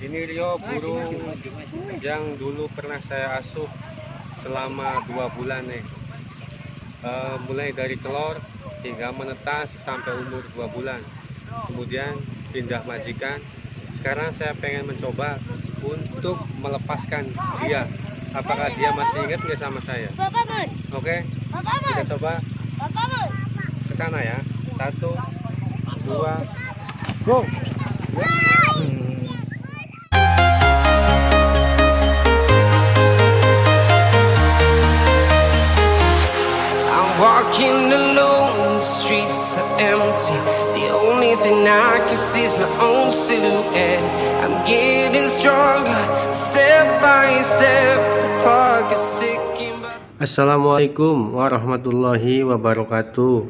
Ini Rio, burung yang dulu pernah saya asuh selama 2 bulan nih. Mulai dari telur hingga menetas sampai umur 2 bulan. Kemudian pindah majikan. Sekarang saya pengen mencoba untuk melepaskan dia. Apakah dia masih ingat nggak sama saya? Oke, kita coba ke sana ya. 1, 2, go! Walking alone, the streets are empty. The only thing I can see is my own silhouette. I'm getting stronger, step by step. The clock is ticking. Assalamualaikum warahmatullahi wabarakatuh.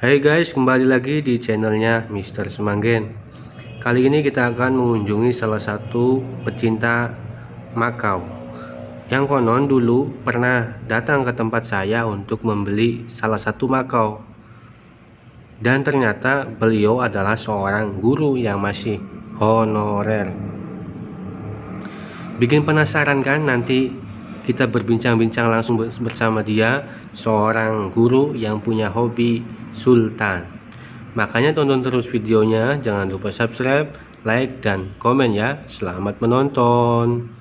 Hai guys, kembali lagi di channelnya Mr. Semanggen. Kali ini kita akan mengunjungi salah satu pecinta Makau yang konon dulu pernah datang ke tempat saya untuk membeli salah satu Makau. Dan ternyata beliau adalah seorang guru yang masih honorer. Bikin penasaran kan? Nanti kita berbincang-bincang langsung bersama dia, seorang guru yang punya hobi sultan. Makanya tonton terus videonya, jangan lupa subscribe, like, dan komen ya. Selamat menonton.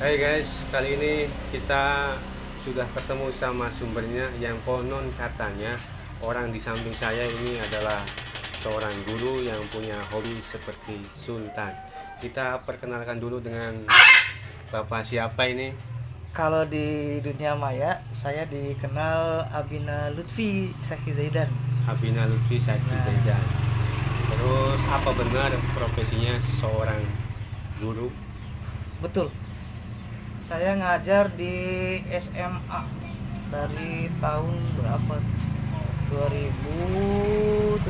Hai guys, kali ini kita sudah ketemu sama sumbernya yang konon katanya orang di samping saya ini adalah seorang guru yang punya hobi seperti sultan. Kita perkenalkan dulu dengan Bapak siapa ini? Kalau di dunia maya, saya dikenal Abina Lutfi Saki Zaidan. Abina Lutfi Saki Zaidan. Terus apa benar profesinya seorang guru? Betul. Saya ngajar di SMA dari tahun berapa? 2017.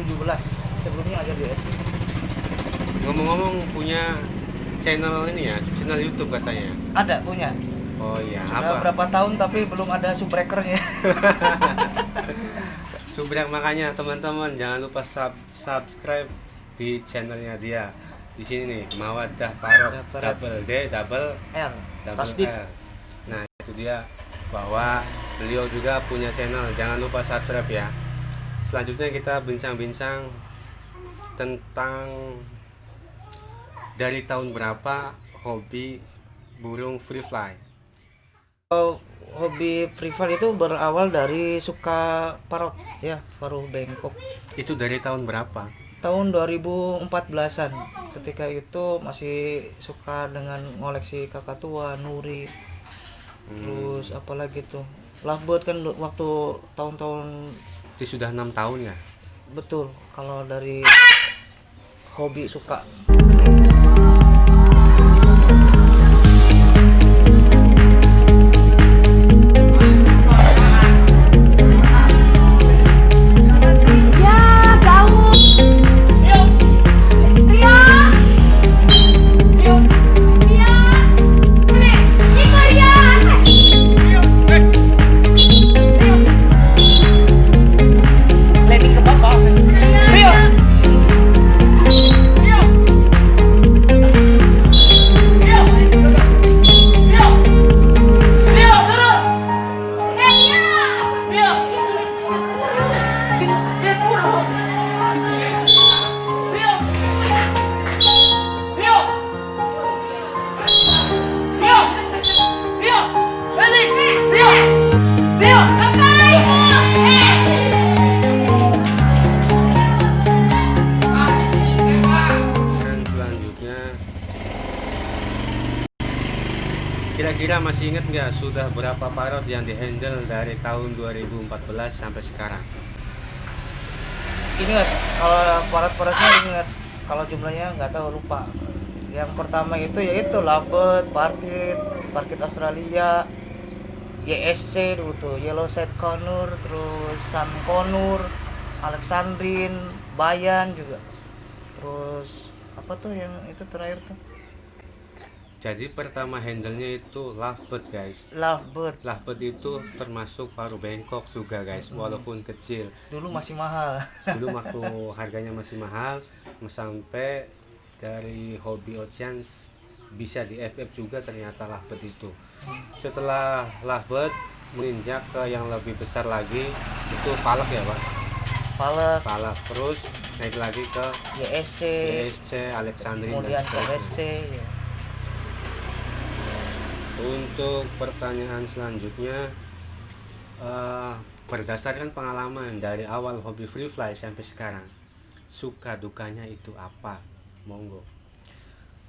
Sebelumnya ngajar di SD. Ngomong-ngomong, punya channel ini ya, channel YouTube katanya. Ada punya. Oh iya, Sudah apa? berapa tahun tapi belum ada subbreakernya. Subrek, makanya teman-teman jangan lupa subscribe di channelnya dia. Di sini nih, Mawaddah Parok, double D double R. double Tasdik. L. Nah, itu dia bahwa beliau juga punya channel. Jangan lupa subscribe ya. Selanjutnya kita bincang-bincang tentang dari tahun berapa hobi burung free fly. Hobi privat itu berawal dari suka parot ya, paruh bengkok. Itu dari tahun berapa? Tahun 2014-an. Ketika itu masih suka dengan ngoleksi kakatua, nuri. Terus apalagi tuh? Lovebird kan waktu tahun-tahun Itu sudah 6 tahun ya? betul kalau dari hobi suka. kira-kira masih ingat nggak sudah berapa parrot yang dihandle dari tahun 2014 sampai sekarang? Ingat, kalau parrot-parrotnya ingat, kalau jumlahnya nggak tahu, lupa. Yang pertama itu yaitu Lovebird, Parkit Australia, YSC dulu tuh, Yellow Side Conure, terus Sun Conure, Alexandrine, Bayan juga. Terus apa tuh yang itu terakhir tuh? Jadi pertama handle-nya itu Lovebird guys. Lovebird. Lovebird itu termasuk paruh bengkok juga guys, walaupun kecil. Dulu masih mahal. Dulu waktu harganya masih mahal, sampai dari Hobby Ocean bisa di FF juga ternyata Lovebird itu. Setelah Lovebird menginjak ke yang lebih besar lagi, itu Palak ya Pak? Palak, Palak, terus naik lagi ke YSC, ESC, Alexandrine, kemudian dan ke seterusnya. SC ya. Untuk pertanyaan selanjutnya, berdasarkan pengalaman dari awal hobi free fly sampai sekarang, suka dukanya itu apa? Monggo.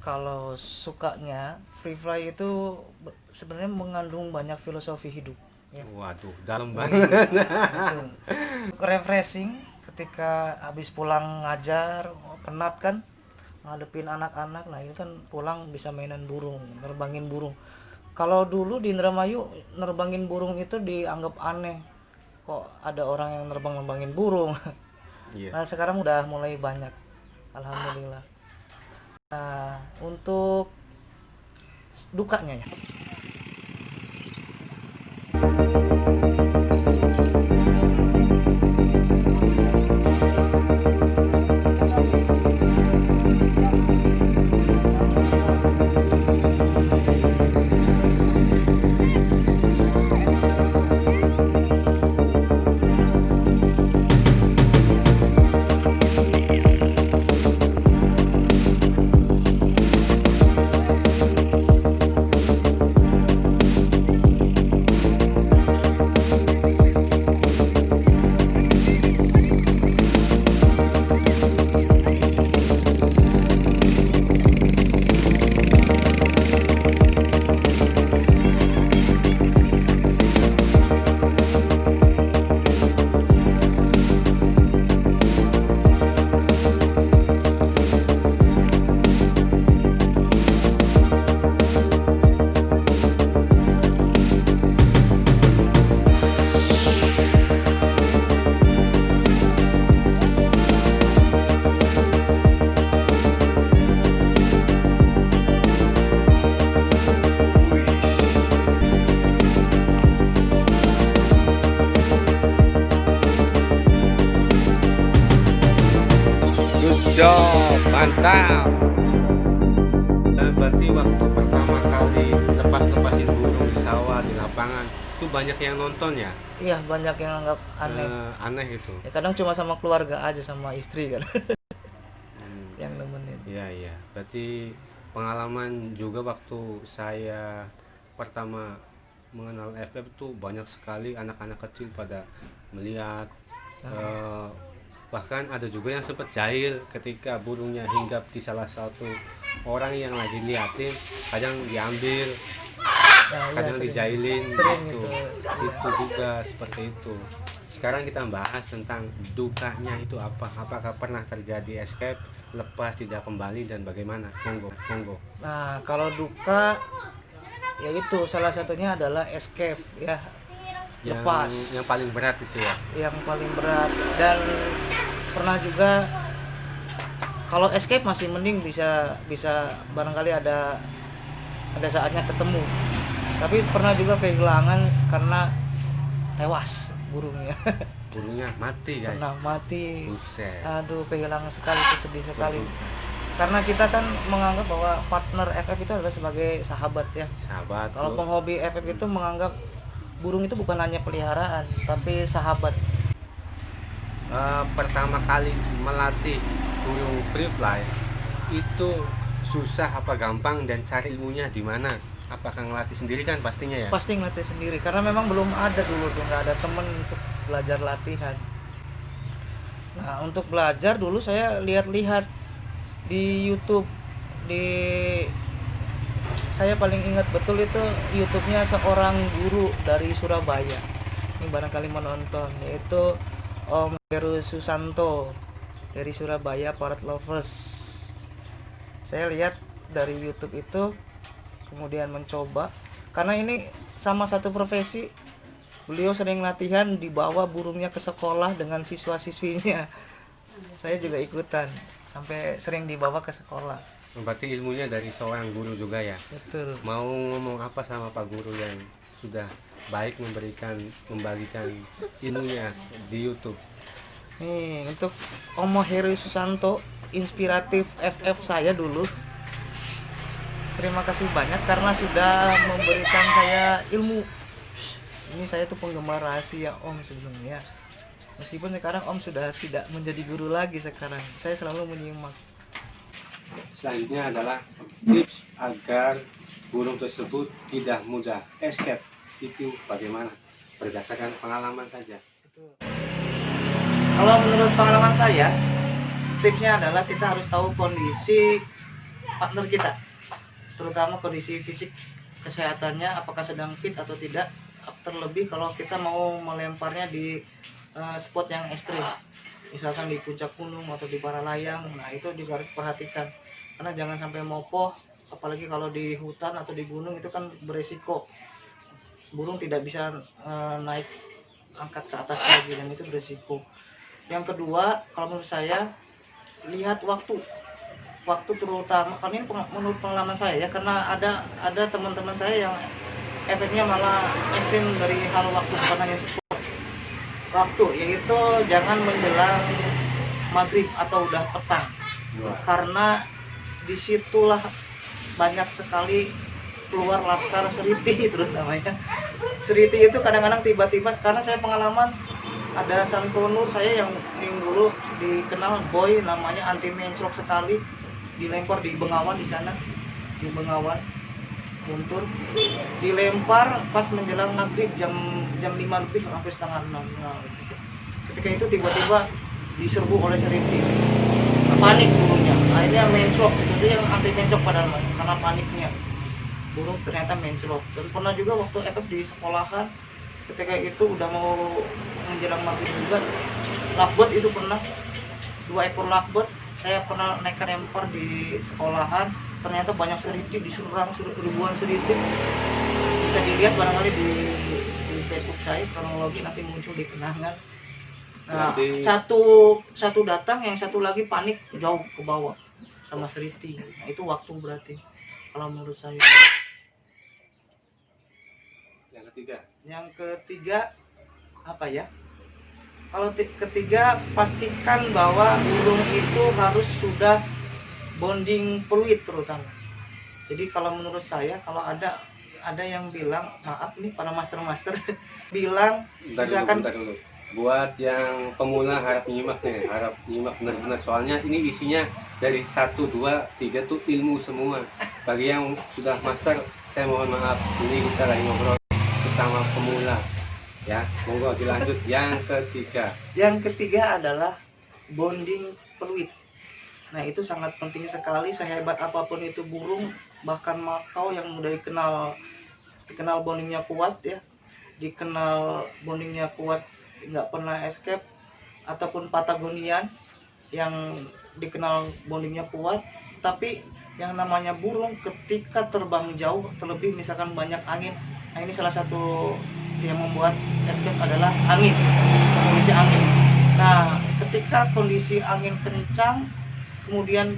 Kalau sukanya free fly itu sebenarnya mengandung banyak filosofi hidup ya. Waduh, dalam banget. Betul. Refreshing ketika habis pulang ngajar, penat kan, ngadepin anak-anak. Nah ini kan pulang bisa mainan burung, nerbangin burung. Kalau dulu di Indramayu nerbangin burung itu dianggap aneh, kok ada orang yang nerbangin burung. Iya. Nah sekarang udah mulai banyak, alhamdulillah. Nah untuk dukanya ya, Good job, mantap. Berarti waktu pertama kali lepasin burung di sawah, di lapangan, itu banyak yang nonton ya? iya banyak yang anggap aneh. Aneh itu. Ya kadang cuma sama keluarga aja, sama istri kan. Yang nemenin. Iya iya. Berarti pengalaman juga waktu saya pertama mengenal FF tuh banyak sekali anak-anak kecil pada melihat. Bahkan ada juga yang sempat jahil ketika burungnya hinggap di salah satu orang yang lagi liatin, kadang diambil, Nah, iya, kadang sering. dijailin Sering gitu. gitu. Itu juga seperti itu. Sekarang kita bahas tentang dukanya itu apa? Apakah pernah terjadi escape, lepas tidak kembali, dan bagaimana? Monggo. Nah kalau duka ya itu salah satunya adalah escape ya, lepas. Yang paling berat itu ya. Yang paling berat. Dan pernah juga, kalau escape masih mending, bisa barangkali ada saatnya ketemu. Tapi pernah juga kehilangan karena tewas burungnya. Burungnya mati guys. Pernah mati. Buset. Aduh kehilangan sekali, itu sedih sekali. Karena kita kan menganggap bahwa partner FF itu adalah sebagai sahabat ya. Sahabat. Kalau penghobi FF itu menganggap burung itu bukan hanya peliharaan, tapi sahabat. Pertama kali melatih burung free fly itu susah apa gampang, dan cari ilmunya di mana? Apakah ngelatih sendiri kan pastinya ya? Pasti ngelatih sendiri karena memang belum ada dulu tuh, nggak ada temen untuk belajar latihan. Nah untuk belajar dulu saya lihat-lihat di YouTube, saya paling ingat betul itu YouTube-nya seorang guru dari Surabaya. Ini barangkali menonton, yaitu Om Heru Susanto dari Surabaya Parrot Lovers. Saya lihat dari YouTube itu, kemudian mencoba, karena ini sama satu profesi. Beliau sering latihan dibawa burungnya ke sekolah dengan siswa-siswinya. Saya juga ikutan, sampai sering dibawa ke sekolah. Berarti ilmunya dari seorang guru juga ya. Betul. Mau ngomong apa sama Pak Guru yang sudah baik membagikan ilmunya di YouTube? Nih, untuk Om Heru Susanto, inspiratif FF saya dulu. Terima kasih banyak karena sudah memberikan saya ilmu. Ini saya tuh penggemar rahasia Om sebelumnya. Meskipun sekarang Om sudah tidak menjadi guru lagi sekarang. Saya selalu menyimak. Selanjutnya adalah tips agar burung tersebut tidak mudah escape. Itu bagaimana? Berdasarkan pengalaman saja. Kalau menurut pengalaman saya, tipsnya adalah kita harus tahu kondisi partner kita, terutama kondisi fisik kesehatannya, apakah sedang fit atau tidak. Terlebih kalau kita mau melemparnya di spot yang ekstrim, misalkan di puncak gunung atau di Paralayang. Nah itu juga harus perhatikan, karena jangan sampai mopoh, apalagi kalau di hutan atau di gunung itu kan beresiko burung tidak bisa naik angkat ke atas lagi, dan itu beresiko. Yang kedua, kalau menurut saya, lihat waktu terutama, karena ini menurut pengalaman saya ya, karena ada teman-teman saya yang efeknya malah ekstrim dari hal waktu, bukan hanya sport. Waktu yaitu jangan menjelang maghrib atau udah petang, karena disitulah banyak sekali keluar laskar seriti, terutamanya seriti itu kadang-kadang tiba-tiba. Karena saya pengalaman ada santonur saya yang dulu dikenal boy, namanya anti mencrok sekali, dilempar di Bengawan, di sana di Bengawan Guntur, dilempar pas menjelang maghrib jam 5 lebih sampai setengah 6. Nah, ketika itu tiba-tiba diserbu oleh seriti, panik burungnya, akhirnya mencrok. Itu yang anti mencrok padahal, karena paniknya burung ternyata mencrok. Dan pernah juga waktu efek di sekolahan, ketika itu udah mau menjelang maghrib juga, lovebird itu pernah 2 ekor lovebird saya pernah naik lempar di sekolahan, ternyata banyak seriti, diserang ribuan seriti. Bisa dilihat barangkali di Facebook saya, kronologi nanti muncul di kenangan. Nah, satu datang, yang satu lagi panik jauh ke bawah sama seriti. Nah, itu waktu berarti kalau menurut saya. Yang ketiga apa ya? Kalau ketiga, pastikan bahwa burung itu harus sudah bonding fluid terutama. Jadi kalau menurut saya, kalau ada yang bilang, maaf nih para master bilang, Bentar dulu. Buat yang pemula harap nyimak benar-benar, soalnya ini isinya dari 1, 2, 3 tuh ilmu semua. Bagi yang sudah master, saya mohon maaf, ini kita lagi ngobrol bersama pemula ya. Monggo dilanjut. Yang ketiga adalah bonding fluid. Nah itu sangat penting sekali. Sehebat apapun itu burung, bahkan makau yang udah dikenal bondingnya kuat ya, nggak pernah escape, ataupun Patagonian yang dikenal bondingnya kuat, tapi yang namanya burung ketika terbang jauh, terlebih misalkan banyak angin. Nah ini salah satu yang membuat escape adalah angin, kondisi angin. Nah ketika kondisi angin kencang, kemudian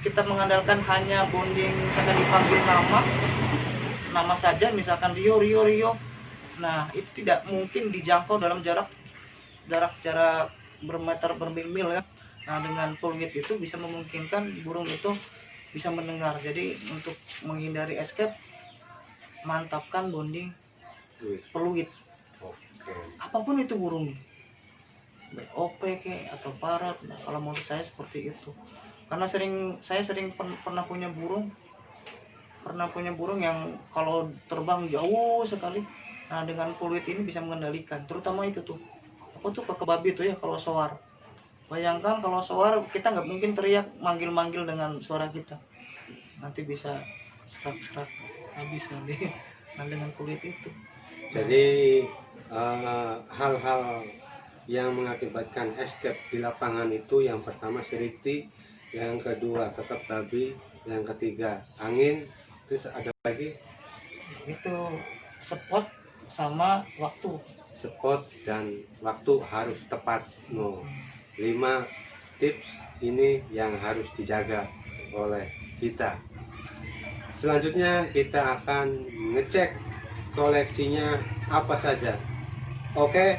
kita mengandalkan hanya bonding, misalkan dipanggil nama saja, misalkan Rio. Nah itu tidak mungkin dijangkau dalam jarak bermeter bermil-mil ya. Nah dengan fluid itu bisa memungkinkan burung itu bisa mendengar. Jadi untuk menghindari escape, mantapkan bonding fluid. Apapun itu burung, OP atau parrot. Nah, kalau menurut saya seperti itu. Karena saya sering pernah punya burung yang kalau terbang jauh sekali. Nah dengan fluid ini bisa mengendalikan, terutama itu tuh kebabi itu ya, kalau soar. Bayangkan kalau soar, kita nggak mungkin teriak manggil-manggil dengan suara kita, nanti bisa serak-serak. habis nanti dengan kulit itu. Jadi hal-hal yang mengakibatkan escape di lapangan itu yang pertama seriti, yang kedua tetap babi, yang ketiga angin, terus ada lagi Itu spot sama waktu. spot dan waktu harus tepat. No, 5 tips ini yang harus dijaga oleh kita. Selanjutnya kita akan ngecek koleksinya apa saja. Oke,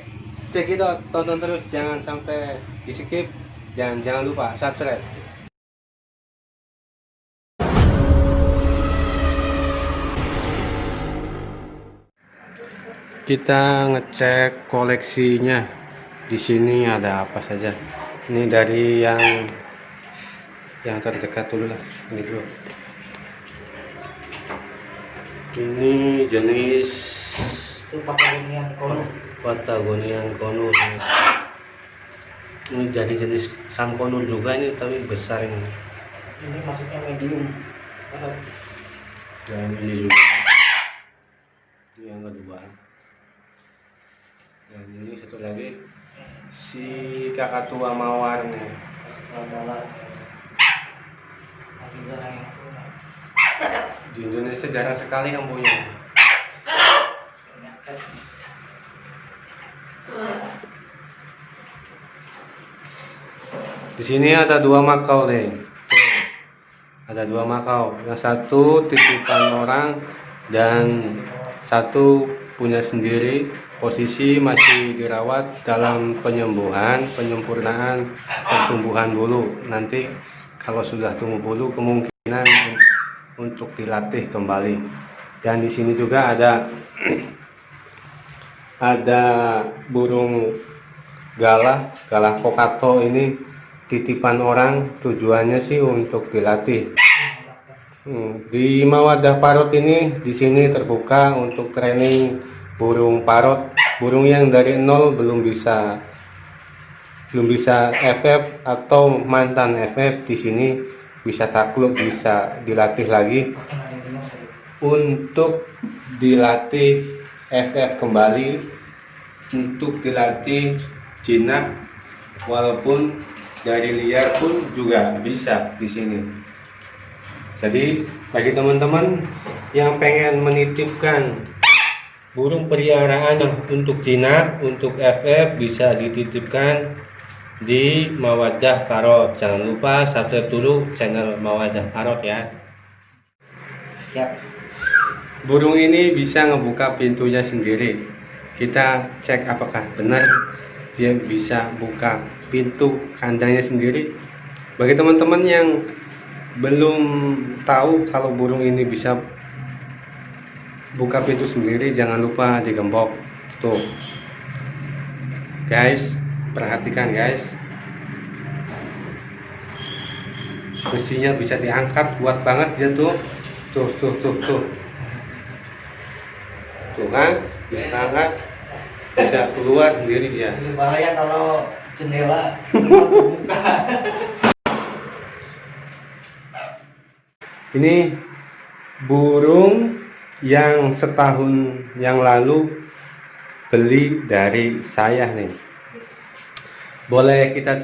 cek itu, tonton terus, jangan sampai di skip, dan jangan lupa subscribe. Kita ngecek koleksinya. Di sini ada apa saja. Ini dari yang terdekat dulu lah. Ini dulu. Ini jenis Itu Patagonian kono. Patagonian Konur. Ini jadi jenis Sam Konur juga ini, tapi besar ini. Ini maksudnya medium. Dan ini juga. Ini yang kedua. Dan ini satu lagi si kakak tua mawar nih. Di Indonesia jarang sekali yang punya. Di sini ada 2 makau nih. Ada 2 makau. Yang satu titipan orang dan satu punya sendiri. Posisi masih dirawat dalam penyempurnaan pertumbuhan bulu. Nanti kalau sudah tumbuh bulu kemungkinan untuk dilatih kembali. Dan di sini juga ada burung galah kokato. Ini titipan orang, tujuannya sih untuk dilatih. Di Mawadah Parrot ini di sini terbuka untuk training burung parrot, burung yang dari nol belum bisa FF atau mantan FF. Di sini bisa takluk, bisa dilatih lagi untuk dilatih FF kembali, untuk dilatih jinak, walaupun dari liar pun juga bisa di sini. Jadi bagi teman-teman yang pengen menitipkan burung peliharaan untuk jinak, untuk FF, bisa dititipkan di Mawadah Parrot. Jangan lupa subscribe dulu channel Mawadah Parrot ya. Siap. Burung ini bisa ngebuka pintunya sendiri. Kita cek apakah benar dia bisa buka pintu kandangnya sendiri. Bagi teman-teman yang belum tahu kalau burung ini bisa buka pintu sendiri, jangan lupa digembok. Tuh guys, perhatikan guys, besinya bisa diangkat, kuat banget dia tuh. Tuh kan, bisa angkat, bisa keluar sendiri dia. Ini bahaya kalau jendela terbuka. Ini burung yang setahun yang lalu beli dari saya nih. Boleh kita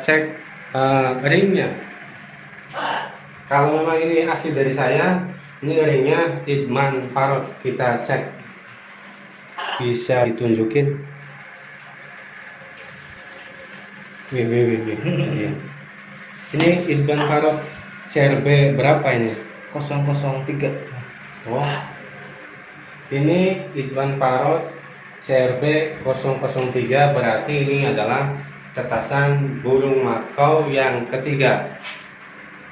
cek ringnya. Kalau memang ini asli dari saya, ini ringnya Idman Parrot. Kita cek, bisa ditunjukin. Wih. Ini Idman Parrot CRB berapa ini? 003. Oh, ini Idman Parrot CRB 003, berarti ini adalah tetasan burung makau yang ketiga.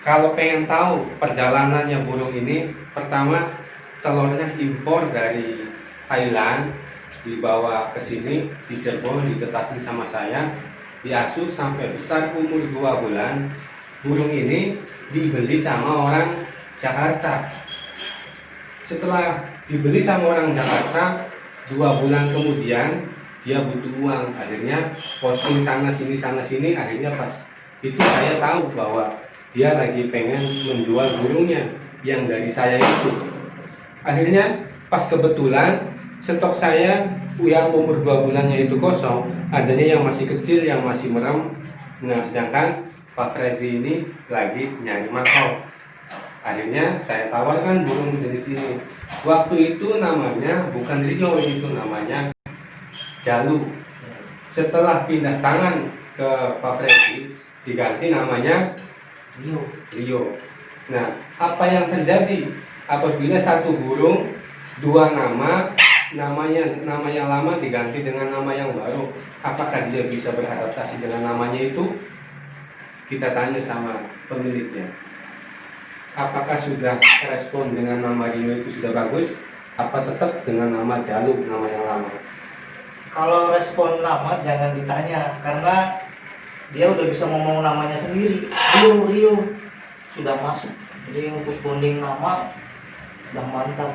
Kalau pengen tahu perjalanannya burung ini, pertama telurnya impor dari Thailand, dibawa ke sini, di Cirebon, ditetasin sama saya, diasuh sampai besar umur 2 bulan. Burung ini dibeli sama orang Jakarta. Setelah dibeli sama orang Jakarta, 2 bulan kemudian dia butuh uang, akhirnya posting sana sini, akhirnya pas itu saya tahu bahwa dia lagi pengen menjual burungnya yang dari saya itu. Akhirnya pas kebetulan stok saya yang umur 2 bulannya itu kosong, adanya yang masih kecil, yang masih merem. Nah, sedangkan Pak Freddy ini lagi nyari makau. Akhirnya saya tawarkan burung jenis ini. Waktu itu namanya bukan Rio, itu namanya Jalu. Setelah pindah tangan ke Pak Freddy, diganti namanya Rio. Nah, apa yang terjadi apabila satu burung dua nama yang lama diganti dengan nama yang baru? Apakah dia bisa beradaptasi dengan namanya itu? Kita tanya sama pemiliknya. Apakah sudah respon dengan nama Rio itu sudah bagus? Apa tetap dengan nama Jalu, nama yang lama? Kalau respon nama jangan ditanya, karena dia udah bisa ngomong namanya sendiri. Rio sudah masuk. Jadi untuk bonding nama udah mantap.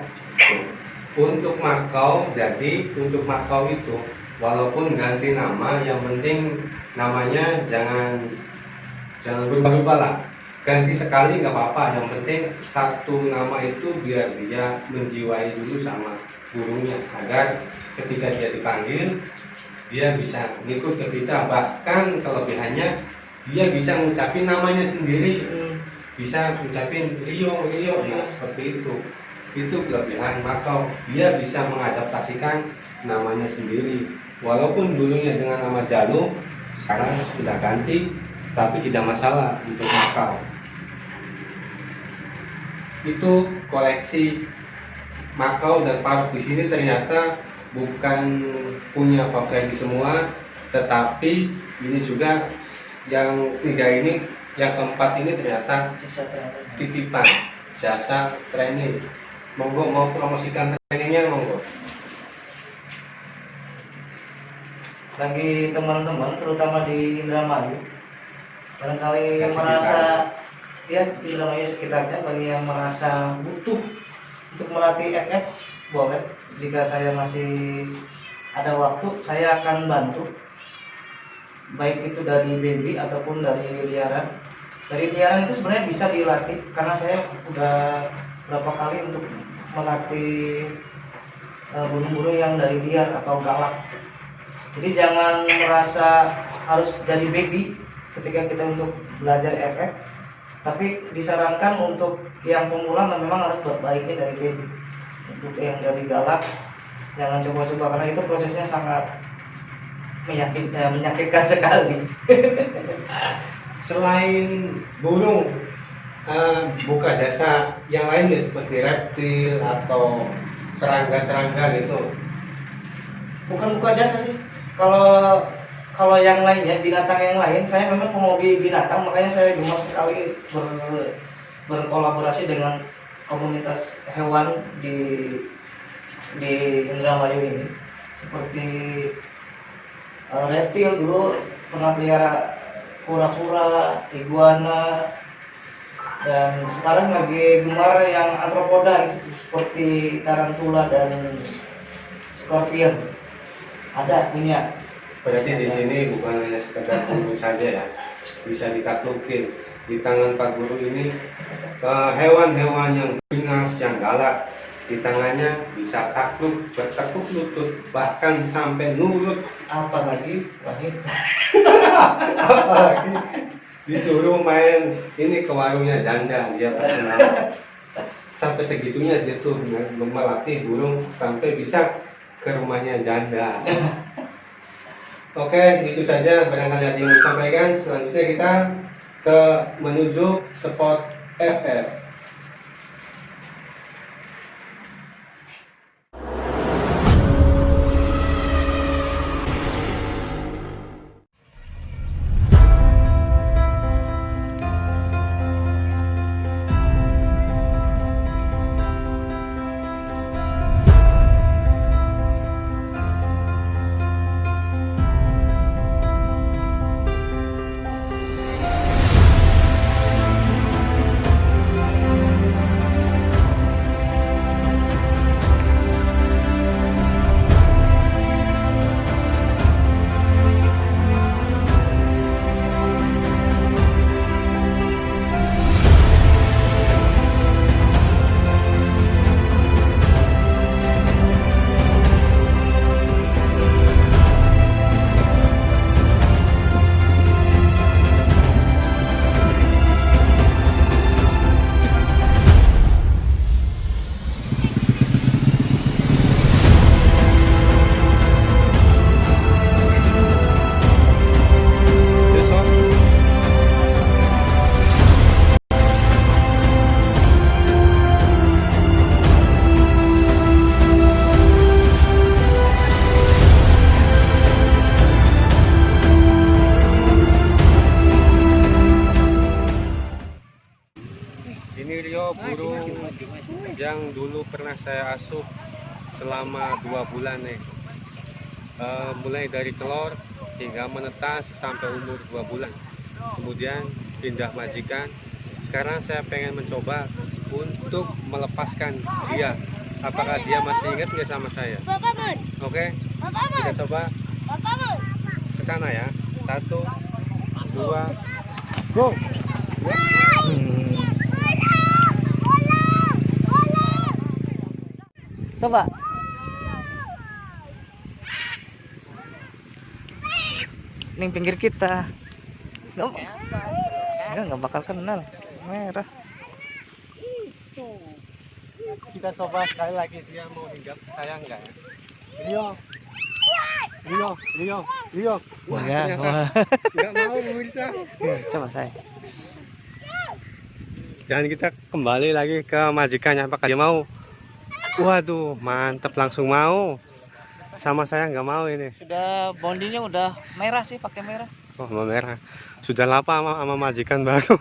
Untuk untuk makau itu walaupun ganti nama, yang penting namanya jangan berubah-ubah lah. Ganti sekali nggak apa-apa, yang penting satu nama itu biar dia menjiwai dulu sama burungnya, agar ketika dia dipanggil dia bisa ngikut ke kita. Bahkan kelebihannya dia bisa ngucapin namanya sendiri, bisa ngucapin Rio. Nah, seperti itu kelebihan makau. Dia bisa mengadaptasikan namanya sendiri, walaupun dulunya dengan nama Jalu, sekarang sudah ganti, tapi tidak masalah untuk makau. Itu koleksi makau dan parut di sini ternyata bukan punya Pak Freddy semua, tetapi ini juga yang 3 ini, yang keempat ini ternyata titipan jasa training. Monggo, mau promosikan trainingnya, monggo. Bagi teman-teman terutama di Indramayu, barangkali yang Ya, merasa ya di Indramayu sekitarnya, bagi yang merasa butuh untuk melatih FF, boleh. Jika saya masih ada waktu, saya akan bantu, baik itu dari baby ataupun dari liaran. Dari liaran itu sebenarnya bisa dilatih, karena saya udah berapa kali untuk melatih burung-burung yang dari liar atau galak. Jadi jangan merasa harus dari baby ketika kita untuk belajar FF, tapi disarankan untuk yang pemula memang harus buat baiknya dari baby. Untuk yang dari galak jangan coba-coba, karena itu prosesnya sangat menyakitkan sekali. Selain burung, buka jasa yang lainnya seperti reptil atau serangga gitu. Bukan buka jasa sih. Kalau yang lainnya, binatang yang lain, saya memang penghobi binatang, makanya saya gemar sekali berkolaborasi dengan komunitas hewan di Indramayu ini. Seperti reptil, dulu pernah pelihara kura-kura, iguana, dan sekarang lagi gemar yang arthropoda, seperti tarantula dan scorpion. Ada punya. Berarti di sini bukan hanya sekedar burung saja ya, bisa ditaklukin di tangan Pak Guru ini. Hewan-hewan yang beringas, yang galak, di tangannya bisa takluk, bertekuk lutut, bahkan sampai nurut. Apalagi wanita. Apalagi disuruh main ini ke warungnya janda, dia personal. Sampai segitunya dia tuh melatih burung sampai bisa ke rumahnya janda. Oke, itu saja barangkali yang ingin disampaikan. Selanjutnya kita menuju spot FF. yang dulu pernah saya asuh selama 2 bulan nih. Mulai dari telur hingga menetas sampai umur 2 bulan. Kemudian pindah majikan. Sekarang saya pengen mencoba untuk melepaskan dia. Apakah dia masih ingat nggak sama saya? Oke, kita coba ke sana ya. 1, 2, go. Coba. Ini pinggir kita. Nggak bakal kenal. Merah. Kita coba sekali lagi, dia mau hinggap saya enggak ya? Rio. Wah, Enggak, ternyata wah. enggak mau pemirsa. Coba saya. Dan kita kembali lagi ke majikannya, apakah dia mau? Waduh, mantep, langsung mau. Sama saya nggak mau ini. Sudah bondinya udah merah sih, pakai merah. Oh, sama merah. Sudah lupa sama majikan baru.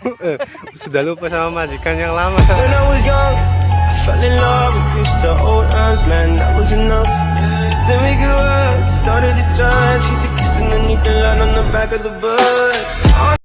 Sudah lupa sama majikan yang lama. When I was young, I fell in love with Mr. Old Hands, man, that was enough. Then we grew up, started to touch, used to kiss and then need the line on the back of the bus.